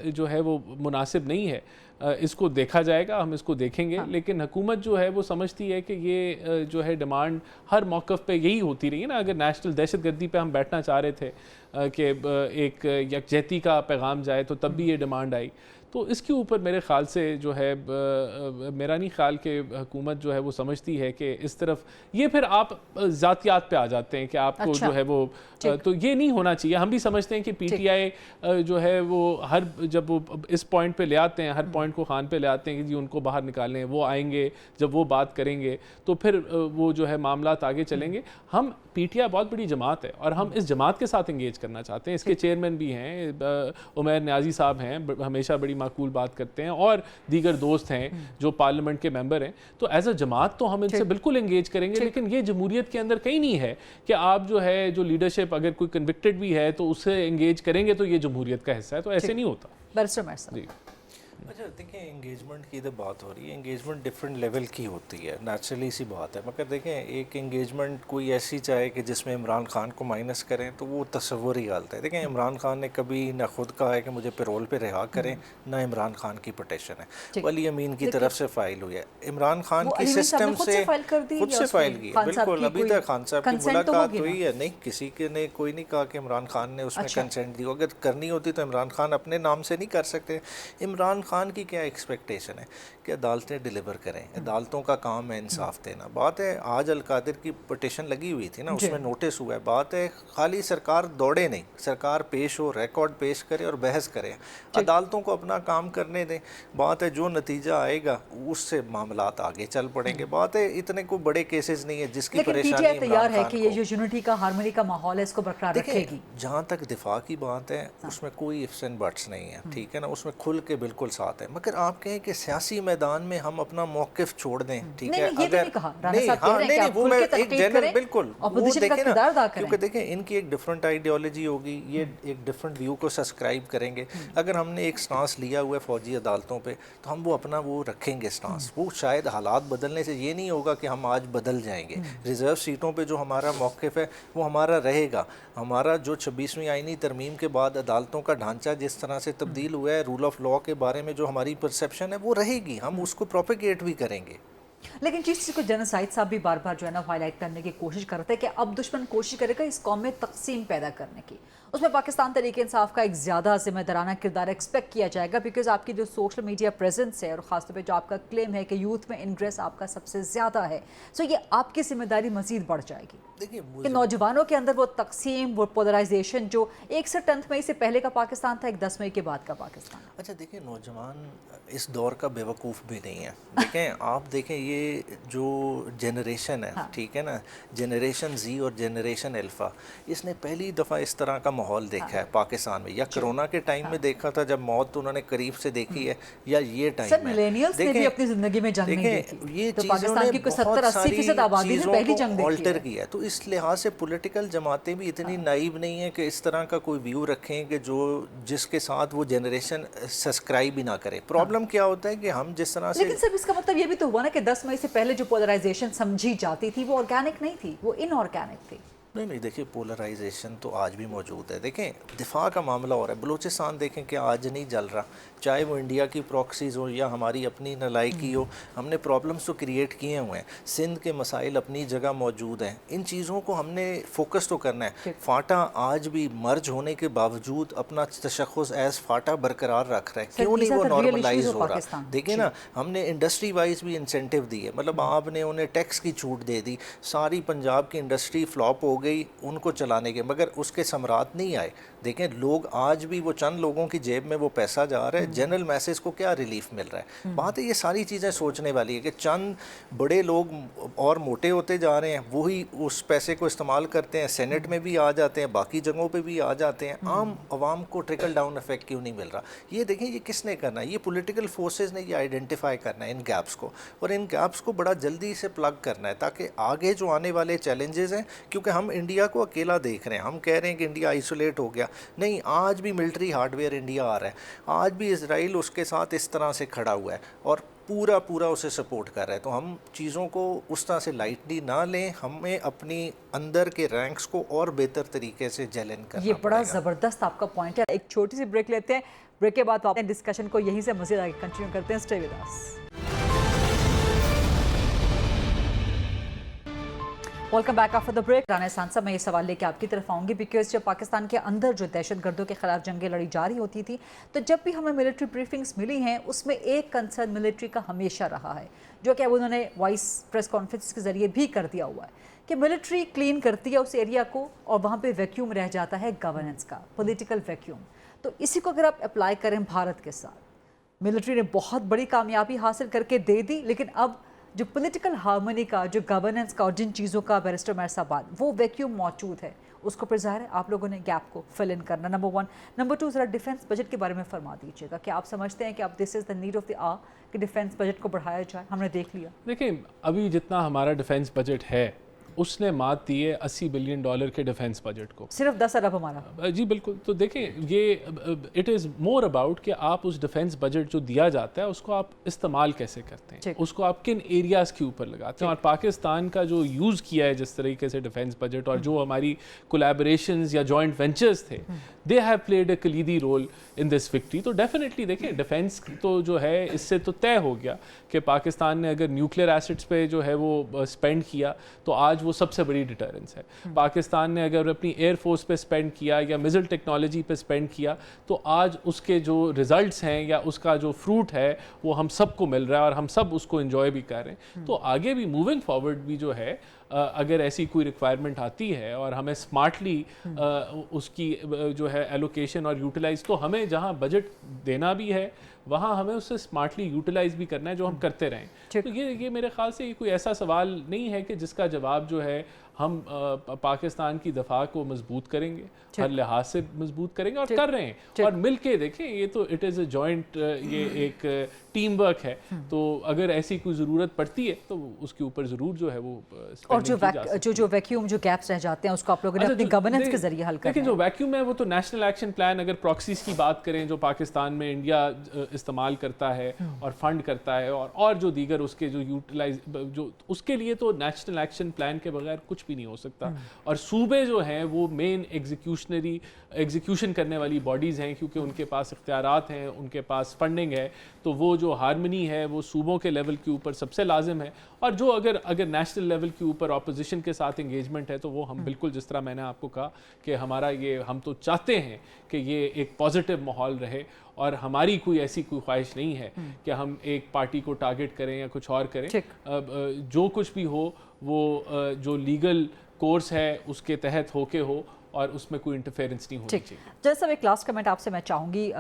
جو ہے وہ مناسب نہیں ہے. اس کو دیکھا جائے گا, ہم اس کو دیکھیں گے, لیکن حکومت جو ہے وہ سمجھتی ہے کہ یہ جو ہے ڈیمانڈ ہر موقف پہ یہی ہوتی رہی ہے نا. اگر نیشنل دہشت گردی پہ ہم بیٹھنا چاہ رہے تھے کہ ایک یکجہتی کا پیغام جائے, تو تب بھی یہ ڈیمانڈ آئی. تو اس کے اوپر میرے خیال سے جو ہے, میرا نہیں خیال کہ حکومت جو ہے وہ سمجھتی ہے کہ اس طرف یہ پھر آپ ذاتیات پہ آ جاتے ہیں کہ آپ کو جو ہے وہ, تو یہ نہیں ہونا چاہیے. ہم بھی سمجھتے ہیں کہ پی ٹی آئی جو ہے وہ ہر جب وہ اس پوائنٹ پہ لے آتے ہیں, ہر پوائنٹ کو خان پہ لے آتے ہیں کہ جی ان کو باہر نکالیں, وہ آئیں گے, جب وہ بات کریں گے تو پھر وہ جو ہے معاملات آگے چلیں گے. ہم پی ٹی آئی بہت بڑی جماعت ہے, اور ہم اس جماعت کے ساتھ انگیج کرنا چاہتے ہیں. اس کے چیئرمین بھی ہیں, عمیر نیازی صاحب ہیں, ہمیشہ بڑی معقول بات کرتے ہیں, اور دیگر دوست ہیں جو پارلیمنٹ کے ممبر ہیں. تو ایز اے جماعت تو ہم ان سے بالکل انگیج کریں گے, لیکن یہ جمہوریت کے اندر کہیں نہیں ہے کہ آپ جو ہے جو لیڈرشپ اگر کوئی کنوکٹڈ بھی ہے تو اس سے انگیج کریں گے تو یہ جمہوریت کا حصہ ہے, تو ایسے نہیں ہوتا. بیرسٹر عمیر صاحب. अच्छा देखिए, इंगेजमेंट की तो बात हो रही है, इंगेजमेंट डिफरेंट लेवल की होती है, नेचुरली सी बात है, मगर देखें एक इंगेजमेंट कोई ऐसी चाहे कि जिसमें इमरान खान को माइनस करें तो वो तस्वुर ही गलत है। देखें इमरान खान ने कभी ना खुद कहा है कि मुझे पैरोल पे रिहा करें, ना इमरान खान की पटिशन है, वली अमीन की तरफ से फाइल हुई है। इमरान खान की सिस्टम से खुद से फाइल की है, बिल्कुल। अभी तक खान साहब की मुलाकात हुई है नहीं, किसी के ने कोई नहीं कहा कि इमरान खान ने उसमें कंसेंट दी। अगर करनी होती तो इमरान खान अपने नाम से नहीं कर सकते। इमरान खान की क्या एक्सपेक्टेशन है कि अदालतें डिलीवर करें, अदालतों का काम है इंसाफ देना। बात है आज अलकादिर की पटिशन लगी हुई थी ना, उसमें नोटिस हुआ है। बात है खाली सरकार दौड़े नहीं, सरकार पेश हो, रिकॉर्ड पेश करे और बहस करे, अदालतों को अपना काम करने दें। बात है जो नतीजा आएगा उससे मामलात आगे चल पड़ेंगे। बात है इतने कोई बड़े केसेस नहीं है जिसकी परेशानी तैयार है कि ये जो यूनिटी का हार्मनी का माहौल है इसको बरकरार रखेगी। जहाँ तक दिफा की बात है उसमें कोई इफ्स एंड बट्स नहीं है, ठीक है ना, उसमें खुल के बिल्कुल साथ है। मगर आप कहें कि सियासी मैदान में हम अपना मौकिफ छोड़ दें, ठीक है, अगर नहीं वो मैं एक जनरल बिल्कुल वो देखें ना, क्योंकि देखें इनकी एक डिफरेंट आइडियोलॉजी होगी, ये एक डिफरेंट व्यू को सब्सक्राइब करेंगे। अगर हमने एक स्टांस लिया हुआ है फौजी अदालतों पे तो हम वो अपना वो रखेंगे स्टांस। वो शायद हालात बदलने से ये नहीं होगा कि हम आज बदल जाएंगे। रिजर्व सीटों पे जो हमारा मौक़िफ़ है वो हमारा रहेगा। हमारा जो 26वीं आईनी तरमीम के बाद अदालतों का ढांचा जिस तरह से तब्दील हुआ है, रूल ऑफ लॉ के बारे में जो हमारी परसेप्शन है वो रहेगी, हम उसको प्रोपेगेट भी करेंगे। लेकिन चीज़ को जनरल साहिद साहब भी बार बार जो है ना हाईलाइट करने की कोशिश करते हैं कि अब दुश्मन कोशिश करेगा इस कौम में तकसीम पैदा करने की। उसमें पाकिस्तान तरीके इंसाफ का एक ज़्यादा जिम्मेदाराना किरदार एक्सपेक्ट किया जाएगा, बिकॉज आपकी जो सोशल मीडिया प्रेजेंस है और ख़ासतौर पे जो आपका क्लेम है कि यूथ में इंटरेस्ट आपका सबसे ज़्यादा है, सो ये आपकी जिम्मेदारी मज़ीद बढ़ जाएगी। देखिए कि नौजवानों के अंदर वो तकसीम, वो पोलराइजेशन जो 1 से 10 मई से पहले का पाकिस्तान था, एक 10 मई के बाद का पाकिस्तान। अच्छा देखिए, नौजवान इस दौर का बेवकूफ़ भी नहीं है। देखें आप देखें ये जो जनरेशन है, ठीक है ना, जनरेशन जी और जनरेशन अल्फ़ा, इसने पहली दफ़ा इस तरह का माहौल देखा है पाकिस्तान में। या कोरोना के टाइम में देखा था जब मौत उन्होंने करीब से देखी है, या ये टाइम में मिलेनियल्स ने भी अपनी ज़िंदगी में जंग नहीं देखी। ये तो पाकिस्तान की कोई 70-80% आबादी ने पहली जंग देखी ऑल्टर किया है। तो इस लिहाज से पॉलिटिकल जमातें भी इतनी नाइव नहीं है कि इस तरह का कोई व्यू रखें कि जो जिसके साथ वो जनरेशन सब्सक्राइब ही ना करे। प्रॉब्लम क्या होता है कि हम जिस तरह से, लेकिन सर इसका मतलब ये भी तो हुआ ना कि 10 मई से पहले जो पोलराइजेशन समझी जाती थी वो ऑर्गेनिक नहीं थी, वो इनऑर्गेनिक थी। नहीं देखिए, पोलराइजेशन तो आज भी मौजूद है। देखें दिफा का मामला हो रहा है, बलूचिस्तान देखें कि आज नहीं जल रहा, चाहे वो इंडिया की प्रॉक्सीज़ हो या हमारी अपनी नलायकी हो, हमने प्रॉब्लम्स तो क्रिएट किए हुए हैं। सिंध के मसाइल अपनी जगह मौजूद हैं, इन चीज़ों को हमने फोकस तो करना है। फाटा आज भी मर्ज होने के बावजूद अपना तशख़्ख़ुस एज़ फाटा बरकरार रख रहा है, क्यों नहीं वो नॉर्मलाइज हो रहा। देखिए ना, हमने इंडस्ट्री वाइज भी इंसेंटिव दिए, मतलब आपने उन्हें टैक्स की छूट दे दी, सारी पंजाब की इंडस्ट्री फ्लॉप हो गई उनको चलाने के, मगर उसके समरात नहीं आए। देखें लोग आज भी वो चंद लोगों की जेब में वो पैसा जा रहा है, जनरल मैसेज को क्या रिलीफ मिल रहा है। बात है ये सारी चीज़ें सोचने वाली है कि चंद बड़े लोग और मोटे होते जा रहे हैं, वही उस पैसे को इस्तेमाल करते हैं, सेनेट में भी आ जाते हैं, बाकी जगहों पे भी आ जाते हैं। आम आवाम को ट्रिकल डाउन इफेक्ट क्यों नहीं मिल रहा? ये देखें ये किसने करना है? ये पॉलिटिकल फोर्सेस ने ये आइडेंटिफाई करना है इन गैप्स को, और इन गैप्स को बड़ा जल्दी से प्लग करना है ताकि आगे जो आने वाले चैलेंजेस हैं, क्योंकि हम इंडिया को अकेला देख रहे हैं, हम कह रहे हैं कि इंडिया आइसोलेट हो गया, नहीं, आज भी मिलिट्री हार्डवेयर इंडिया आ रहा है, आज भी इजराइल उसके साथ इस तरह से खड़ा हुआ है और पूरा उसे सपोर्ट कर रहा है। तो हम चीज़ों को उस तरह से लाइटली ना लें, हमें अपनी अंदर के रैंक्स को और बेहतर तरीके से जैलन करना ये बड़ा ज़बरदस्त आपका पॉइंट है। एक छोटी सी ब्रेक लेते हैं, ब्रेक के बाद अपने डिस्कशन को यहीं से मज़ीद आगे कंटिन्यू करते हैं। Stay with us. Welcome back after the break. Rana सांसा, मैं ये सवाल लेके आपकी तरफ आऊँगी, बिकॉज जब पाकिस्तान के अंदर जो दहशतगर्दों के खिलाफ जंगें लड़ी जा रही होती थी, तो जब भी हमें मिलिट्री ब्रीफिंग्स मिली हैं उसमें एक कंसर्न मिलिट्री का हमेशा रहा है, जो कि अब उन्होंने वॉइस प्रेस कॉन्फ्रेंस के ज़रिए भी कर दिया हुआ है कि मिलिट्री क्लीन करती है उस एरिया को और वहाँ पर वैक्यूम रह जाता है गवर्नेंस का, पॉलिटिकल वैक्यूम। तो इसी को अगर आप अप्लाई करें भारत के साथ, मिलिट्री ने बहुत बड़ी कामयाबी हासिल करके दे दी, लेकिन अब जो पॉलिटिकल हार्मनी का, जो गवर्नेंस का और जिन चीज़ों का बैरिस्टर मेहरसाबाद वो वैक्यूम मौजूद है, उसको फिर ज़ाहिर है आप लोगों ने गैप को फिल इन करना। नंबर 1। नंबर 2, ज़रा डिफेंस बजट के बारे में फरमा दीजिएगा कि आप समझते हैं कि अब this is the need of the hour कि डिफेंस बजट को बढ़ाया जाए? हमने देख लिया, देखिए अभी जितना हमारा डिफेंस बजट है उसने मात दी है $80 बिलियन के डिफेंस बजट को। सिर्फ 10 अरब हमारा। जी बिल्कुल। तो देखें ये इट इज़ मोर अबाउट कि आप उस डिफेंस बजट जो दिया जाता है उसको आप इस्तेमाल कैसे करते हैं, उसको आप किन एरियाज़ के ऊपर लगाते हैं। और पाकिस्तान का जो यूज़ किया है जिस तरीके से डिफेंस बजट और जो हमारी कोलैबोरेशंस या जॉइंट वेंचर्स थे, दे हैव प्लेड अ कलीदी रोल इन दिस विक्ट्री। तो डेफिनेटली देखें डिफेंस तो जो है इससे तो तय हो गया कि पाकिस्तान ने अगर न्यूक्लियर एसेट्स पे जो है वो स्पेंड किया तो आज वो सबसे बड़ी डिटरेंस है। पाकिस्तान ने अगर अपनी एयर फोर्स पे स्पेंड किया या मिसाइल टेक्नोलॉजी पे स्पेंड किया तो आज उसके जो रिजल्ट्स हैं या उसका जो फ्रूट है वो हम सबको मिल रहा है और हम सब उसको एंजॉय भी कर रहे हैं। तो आगे भी मूविंग फॉरवर्ड भी जो है अगर ऐसी कोई रिक्वायरमेंट आती है और हमें स्मार्टली उसकी जो है एलोकेशन और यूटिलाइज, तो हमें जहां बजट देना भी है वहाँ हमें उससे स्मार्टली यूटिलाइज भी करना है जो हम करते रहें। तो ये मेरे ख्याल से ये कोई ऐसा सवाल नहीं है कि जिसका जवाब जो है हम पाकिस्तान की दफा को मजबूत करेंगे, हर लिहाज से मजबूत करेंगे और कर रहे हैं। और मिल के देखें ये तो इट इज़ अ जॉइंट, ये एक टीम वर्क है। तो अगर ऐसी कोई ज़रूरत पड़ती है तो उसके ऊपर ज़रूर जो है वो और जो वैक्यूम जो गैप्स रह जाते हैं उसको आप लोगों ने अपनी गवर्नेंस के जरिए हल करना है। लेकिन जो वैक्यूम है वो तो नेशनल एक्शन प्लान, अगर प्रॉक्सीज की बात करें जो पाकिस्तान में इंडिया इस्तेमाल करता है और फंड करता है और जो दीगर उसके जो यूटिलाइज जो उसके लिए तो नेशनल एक्शन प्लान के बगैर कुछ भी नहीं हो सकता। और सूबे जो हैं वो मेन एग्जीक्यूशन करने वाली बॉडीज़ हैं क्योंकि उनके पास इख्तियारात हैं, उनके पास फंडिंग है। तो वो जो हारमनी है वो सूबों के लेवल के ऊपर सबसे लाजिम है। और जो अगर नेशनल लेवल के ऊपर अपोजिशन के साथ इंगेजमेंट है तो वो हम बिल्कुल, जिस तरह मैंने आपको कहा कि हमारा ये, हम तो चाहते हैं कि ये एक पॉजिटिव माहौल रहे और हमारी कोई ऐसी कोई ख्वाहिश नहीं है कि हम एक पार्टी को टारगेट करें या कुछ और करें। जो कुछ भी हो वो जो लीगल कोर्स है उसके तहत होके हो और उसमें कोई इंटरफेरेंस नहीं होनी चाहिए। जैसा एक लास्ट कमेंट आपसे मैं चाहूँगी,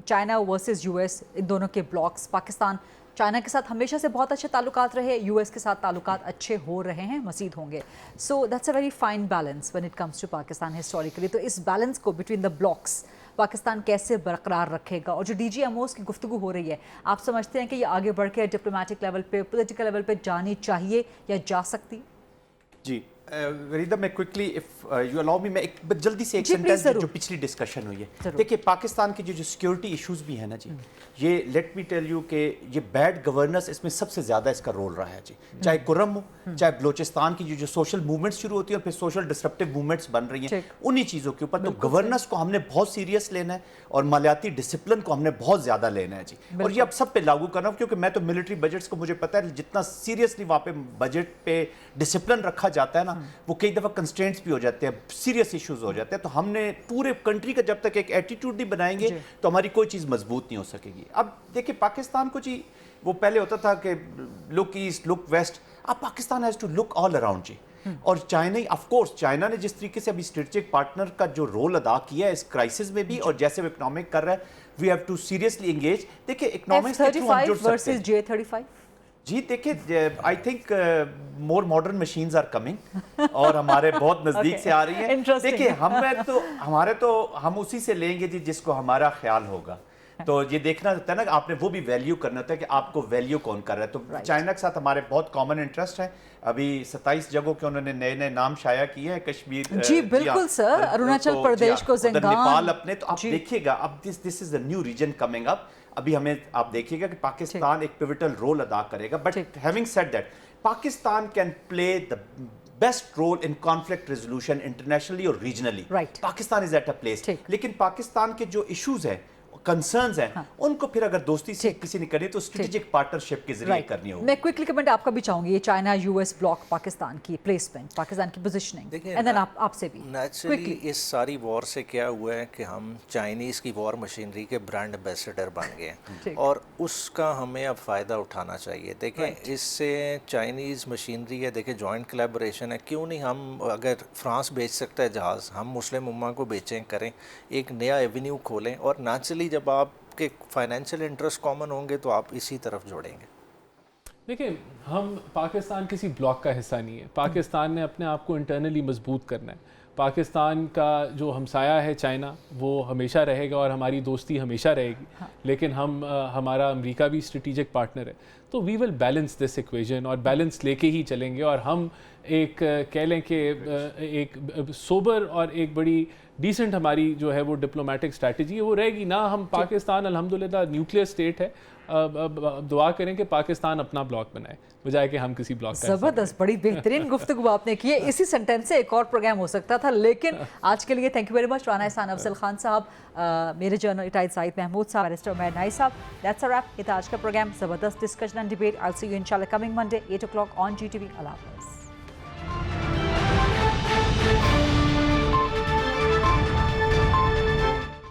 चाइना वर्सेस यूएस, इन दोनों के ब्लॉक्स, पाकिस्तान चाइना के साथ हमेशा से बहुत अच्छे ताल्लुकात रहे, यूएस के साथ ताल्लुकात अच्छे हो रहे हैं, मज़ीद होंगे। So that's a very fine balance when it comes to Pakistan historically. तो इस बैलेंस को बिटवीन द ब्लॉक्स पाकिस्तान कैसे बरकरार रखेगा? और जो डीजीएमओस की गुफ्तगू हो रही है, आप समझते हैं कि ये आगे बढ़ के डिप्लोमेटिक लेवल पे, पॉलिटिकल लेवल पे जानी चाहिए या जा सकती? जी वरीदा, मैं quickly if you allow me, मैं एक जल्दी से एक सेंटेंस जो पिछली डिस्कशन हुई है। देखिए पाकिस्तान के जो सिक्योरिटी इश्यूज भी है ना जी, ये लेट मी टेल यू कि ये बैड गवर्नेंस इसमें सबसे ज़्यादा इसका रोल रहा है जी। चाहे कुरम हो, चाहे बलोचिस्तान की जो सोशल मूवमेंट्स शुरू होती है और फिर सोशल डिस्ट्रप्टिव मूवमेंट्स बन रही हैं, उन्हीं चीज़ों के ऊपर तो गवर्नेंस को हमने बहुत सीरियस लेना है और मालियाती डिसिप्लिन को हमने बहुत ज़्यादा लेना है जी। और ये अब सब पे लागू करना, क्योंकि मैं तो मिलिट्री बजट्स को मुझे पता है जितना सीरियसली वहाँ पे बजट पे डिसिप्लिन रखा जाता है ना, वो कई दफ़ा कंस्ट्रेंट्स भी हो जाते हैं, सीरियस इश्यूज हो जाते हैं। तो हमने पूरे कंट्री का जब तक एक एटीट्यूड नहीं बनाएंगे तो हमारी कोई चीज़ मजबूत नहीं हो सकेगी। अब देखिए पाकिस्तान को जी, वो पहले होता था कि लुक ईस्ट लुक वेस्ट, अब Pakistan has to look all around जी। और चाइना, ऑफ कोर्स चाइना ने जिस तरीके से अभी स्ट्रेटेजिक पार्टनर का जो रोल अदा किया है इस क्राइसिस में भी, और जैसे वो इकोनॉमिक कर रहा है, we have to seriously engage. देखिए इकोनॉमिक्स के थ्रू हम जुड़ सकते हैं। J35 जी देखिए, I think more modern machines are coming और हमारे बहुत नज़दीक से आ रही है। देखिए हम उसी से लेंगे जी जिसको हमारा ख्याल होगा। तो ये देखना होता है ना, आपने वो भी वैल्यू करना होता है कि आपको वैल्यू कौन कर रहा है। तो चाइना के साथ हमारे बहुत कॉमन इंटरेस्ट है। अभी 27 जगहों के उन्होंने नए नए नाम शाया किए हैं। कश्मीर जी बिल्कुल सर, अरुणाचल प्रदेश को नेपाल अपने, तो आप देखिएगा अब this is the new region coming up. अभी हमें आप देखिएगा कि पाकिस्तान एक पिवटल रोल अदा करेगा। But having said that, Pakistan can play the best role in conflict resolution internationally और regionally. Pakistan is at a place, लेकिन पाकिस्तान के जो इश्यूज हैं, कंसर्न्स हैं, उनको फिर अगर दोस्ती से किसी ने करनी तो स्ट्रेटेजिक पार्टनरशिप के जरिए करनी होगी। मैं क्विकली कमेंट आपका भी चाहूंगी, ये चाइना यूएस ब्लॉक, पाकिस्तान की प्लेसमेंट, पाकिस्तान की पोजीशनिंग, एंड देन आपसे भी नेचुरली इस सारी वॉर से क्या हुआ है कि हम चाइनीज़ की वॉर मशीनरी के ब्रांड एम्बेसडर बन गए हैं और उसका हमें अब फ़ायदा उठाना चाहिए। देखें इससे चाइनीज़ मशीनरी है, देखें जॉइंट कोलैबोरेशन है, क्यों नहीं हम, अगर फ्रांस बेच सकता है जहाज़, हम मुस्लिम उम्मा को बेचें, करें, एक नया एवेन्यू खोलें। और नेचुरली जब आपके फाइनेंशियल इंटरेस्ट कॉमन होंगे तो आप इसी तरफ जोड़ेंगे। देखिए हम पाकिस्तान किसी ब्लॉक का हिस्सा नहीं है। पाकिस्तान ने अपने आप को इंटरनली मजबूत करना है। पाकिस्तान का जो हमसाया है चाइना वो हमेशा रहेगा और हमारी दोस्ती हमेशा रहेगी, लेकिन हमारा अमेरिका भी स्ट्रेटिजिक पार्टनर है, तो we will balance this equation और बैलेंस लेके ही चलेंगे। और हम एक कह लें कि एक सोबर और एक बड़ी डिसेंट हमारी जो है वो डिप्लोमेटिक स्ट्रैटेजी है वो रहेगी ना। हम पाकिस्तान अल्हम्दुलिल्लाह न्यूक्लियर स्टेट है, दुआ करें कि पाकिस्तान अपना ब्लॉक बनाए बजाय कि हम किसी ब्लॉक का। ज़बरदस्त, बड़ी बेहतरीन गुफ्तगू आपने की है। इसी सेंटेंस से एक और प्रोग्राम हो सकता था, लेकिन आज के लिए thank you very much Rana एहसान अफजल खान साहब, मेरे जर्नल इटाइद साइद महमूद साहब, बैरिस्टर उमैर नाई साहब। That's a wrap. ये था आज का प्रोग्राम ज़बरदस्त discussion and debate. I will see you इंशाल्लाह coming Monday 8 o'clock on GTV। अल्लाह हाफ़िज़।